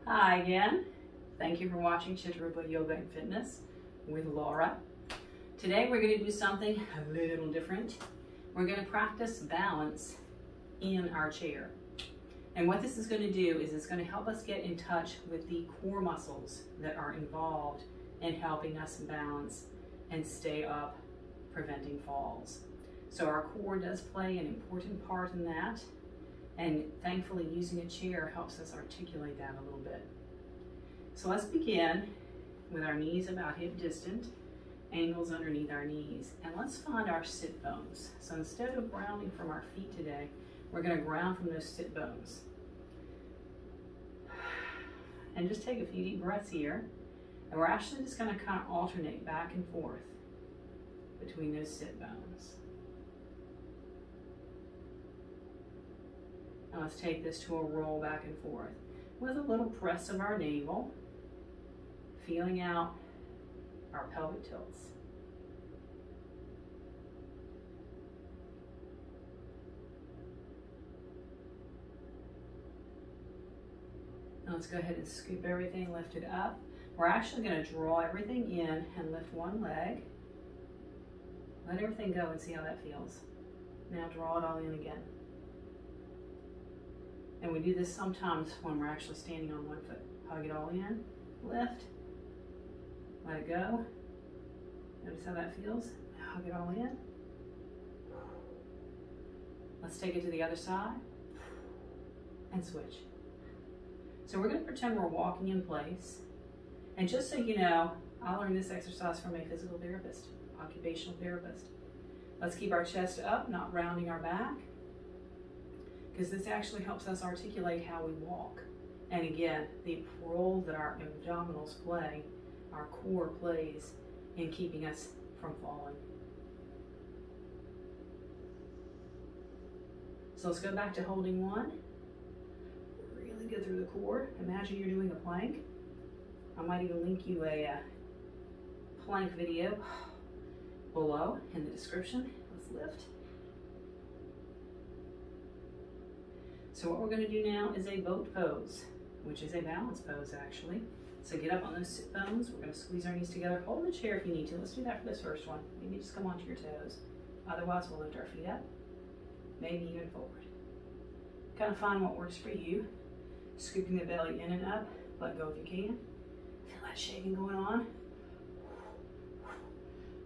Hi again. Thank you for watching Chittarupa Yoga and Fitness with Laura. Today we're going to do something a little different. We're going to practice balance in our chair. And what this is going to do is it's going to help us get in touch with the core muscles that are involved in helping us balance and stay up, preventing falls. So our core does play an important part in that. And thankfully, using a chair helps us articulate that a little bit. So let's begin with our knees about hip distant, ankles underneath our knees, and let's find our sit bones. So instead of grounding from our feet today, we're going to ground from those sit bones. And just take a few deep breaths here, and we're actually just going to kind of alternate back and forth between those sit bones. Now let's take this to a roll back and forth with a little press of our navel, feeling out our pelvic tilts. Now let's go ahead and scoop everything, lift it up. We're actually going to draw everything in and lift one leg. Let everything go and see how that feels. Now draw it all in again. And we do this sometimes when we're actually standing on one foot. Hug it all in, lift, let it go. Notice how that feels. Hug it all in. Let's take it to the other side and switch. So we're going to pretend we're walking in place. And just so you know, I learned this exercise from a physical therapist, occupational therapist. Let's keep our chest up, not rounding our back, because this actually helps us articulate how we walk. And again, the role that our abdominals play, our core plays in keeping us from falling. So let's go back to holding one. Really good through the core. Imagine you're doing a plank. I might even link you a plank video below in the description. Let's lift. So what we're going to do now is a boat pose, which is a balance pose actually. So get up on those sit bones. We're going to squeeze our knees together. Hold the chair if you need to. Let's do that for this first one. Maybe just come onto your toes. Otherwise, we'll lift our feet up, maybe even forward. Kind of find what works for you. Scooping the belly in and up. Let go if you can. Feel that shaking going on.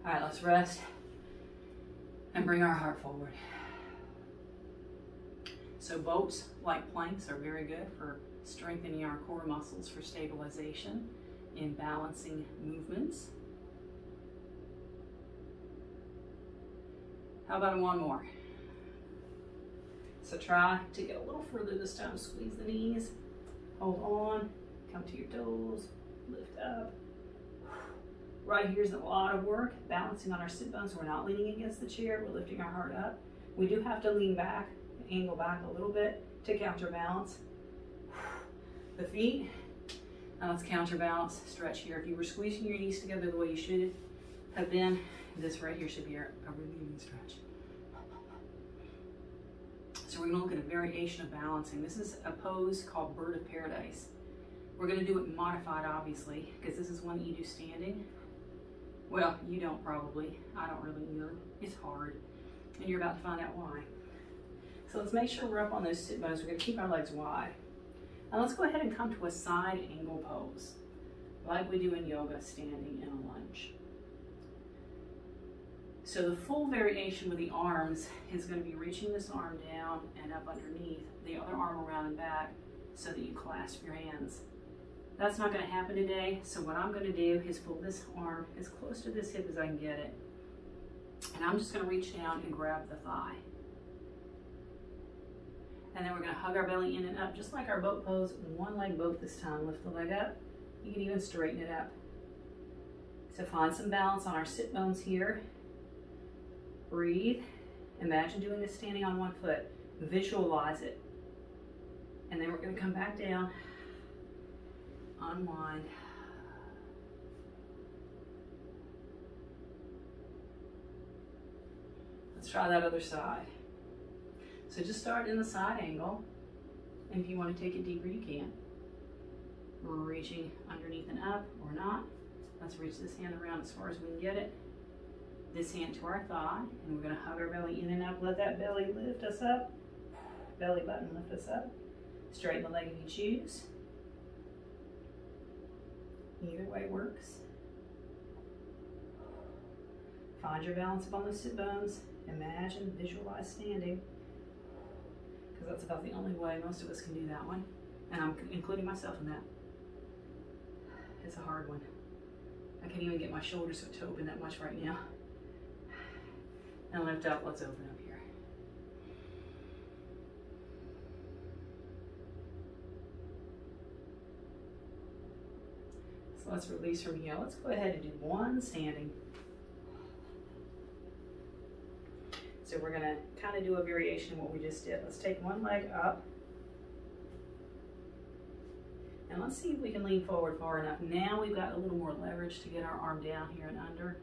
All right, let's rest and bring our heart forward. So boats, like planks, are very good for strengthening our core muscles for stabilization in balancing movements. How about one more? So try to get a little further this time. Squeeze the knees, hold on, come to your toes, lift up. Right here's a lot of work, balancing on our sit bones. We're not leaning against the chair, we're lifting our heart up. We do have to lean back, angle back a little bit to counterbalance the feet. Now let's counterbalance, stretch here. If you were squeezing your knees together the way you should have been, this right here should be a relieving stretch. So we're going to look at a variation of balancing. This is a pose called Bird of Paradise. We're going to do it modified, obviously, because this is one that you do standing. Well, you don't probably. I don't really either. It's hard, and you're about to find out why. So let's make sure we're up on those sit bones. We're going to keep our legs wide. Now let's go ahead and come to a side angle pose, like we do in yoga, standing in a lunge. So the full variation with the arms is going to be reaching this arm down and up underneath, the other arm around and back so that you clasp your hands. That's not going to happen today, so what I'm going to do is pull this arm as close to this hip as I can get it. And I'm just going to reach down and grab the thigh. And then we're going to hug our belly in and up, just like our boat pose. One leg boat this time. Lift the leg up. You can even straighten it up. So find some balance on our sit bones here. Breathe. Imagine doing this standing on one foot. Visualize it. And then we're going to come back down. Unwind. Let's try that other side. So just start in the side angle, and if you want to take it deeper, you can. reaching underneath and up or not. Let's reach this hand around as far as we can get it. This hand to our thigh, and we're going to hug our belly in and up. Let that belly lift us up. Belly button lift us up. Straighten the leg if you choose. Either way works. Find your balance up on those sit bones. Imagine, visualize standing, because that's about the only way most of us can do that one. And I'm including myself in that. It's a hard one. I can't even get my shoulders to open that much right now. And lift up, let's open up here. So let's release from here. Let's go ahead and do one standing. So we're gonna kind of do a variation of what we just did. Let's take one leg up. And let's see if we can lean forward far enough. Now we've got a little more leverage to get our arm down here and under.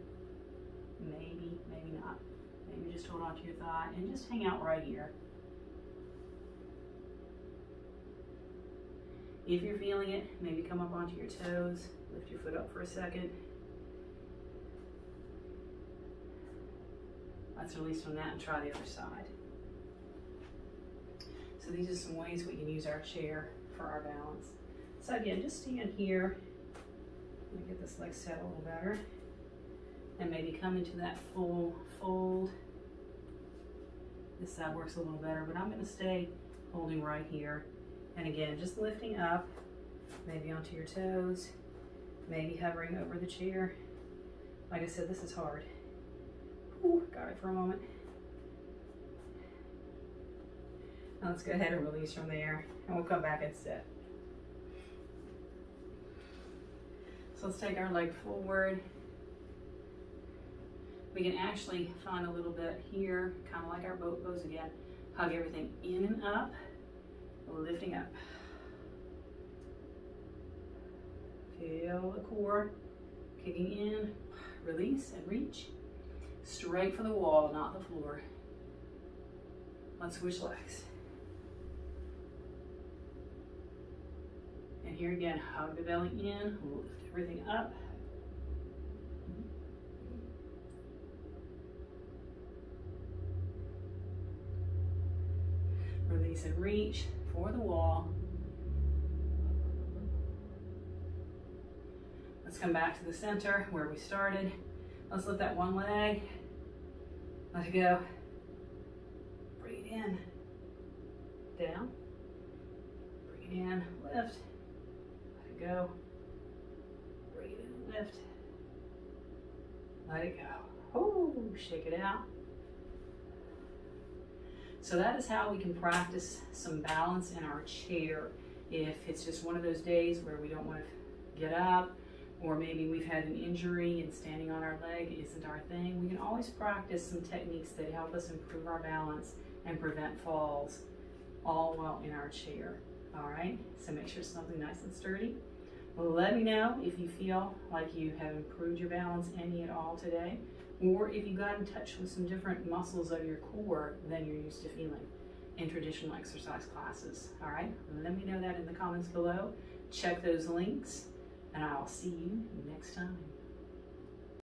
Maybe, maybe not. Maybe just hold on to your thigh and just hang out right here. If you're feeling it, maybe come up onto your toes. Lift your foot up for a second. Let's release from that and try the other side. So these are some ways we can use our chair for our balance. So again, just stand here. Let me get this leg set a little better. And maybe come into that full fold. This side works a little better, but I'm going to stay holding right here. And again, just lifting up, maybe onto your toes, maybe hovering over the chair. Like I said, this is hard. Ooh, got it for a moment. Now let's go ahead and release from there, and we'll come back and sit. So let's take our leg forward. We can actually find a little bit here, kind of like our boat pose again. Hug everything in and up, lifting up. Feel the core kicking in, release and reach. Straight for the wall, not the floor. Let's switch legs. And here again, hug the belly in, lift everything up. Release and reach for the wall. Let's come back to the center where we started. Let's lift that one leg. Let it go. Bring it in. Down. Bring it in. Lift. Let it go. Bring it in. Lift. Let it go. Ooh, shake it out. So that is how we can practice some balance in our chair. If it's just one of those days where we don't want to get up, or maybe we've had an injury and standing on our leg isn't our thing, we can always practice some techniques that help us improve our balance and prevent falls, all while in our chair. All right, so make sure it's something nice and sturdy. Well, let me know if you feel like you have improved your balance any at all today, or if you got in touch with some different muscles of your core than you're used to feeling in traditional exercise classes. All right, let me know that in the comments below. Check those links, and I'll see you next time.